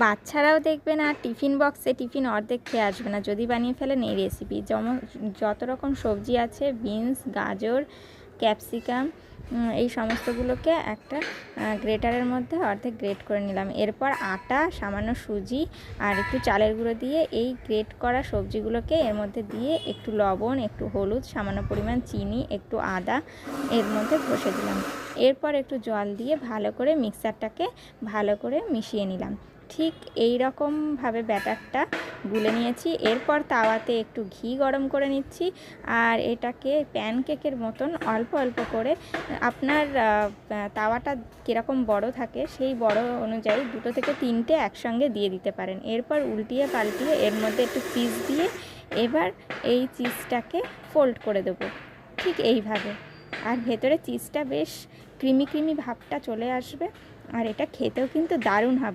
বাচ্চারাও দেখবে না, টিফিন বক্সে টিফিন অর্ধেক খেয়ে আসবে না যদি বানিয়ে ফেলেন এই রেসিপি। যেমন যত রকম সবজি আছে, বিনস, গাজর, ক্যাপসিকাম, এই সমস্তগুলোকে একটা গ্রেটারের মধ্যে অর্ধেক গ্রেট করে নিলাম। এরপর আটা, সামান্য সুজি আর একটু চালের গুঁড়ো দিয়ে এই গ্রেট করা সবজিগুলোকে এর মধ্যে দিয়ে একটু লবণ, একটু হলুদ, সামান্য পরিমাণ চিনি, একটু আদা এর মধ্যে ঘষে দিলাম। এরপর একটু জল দিয়ে ভালো করে মিক্সারটাকে ভালো করে মিশিয়ে নিলাম। ঠিক এই রকমভাবে ব্যাটারটা গুলে নিয়েছি। এরপর তাওয়াতে একটু ঘি গরম করে নিচ্ছি আর এটাকে প্যানকেকের মতন অল্প অল্প করে, আপনার তাওয়াটা কীরকম বড় থাকে সেই বড় অনুযায়ী 2 থেকে 3টে একসঙ্গে দিয়ে দিতে পারেন। এরপর উল্টিয়ে পাল্টিয়ে এর মধ্যে একটু চিজ দিয়ে এবার এই চিজটাকে ফোল্ড করে দেবো ঠিক এইভাবে। আর ভেতরে চিজটা বেশ ক্রিমি ক্রিমি ভাবটা চলে আসবে আর এটা খেতেও কিন্তু দারুণ হবে।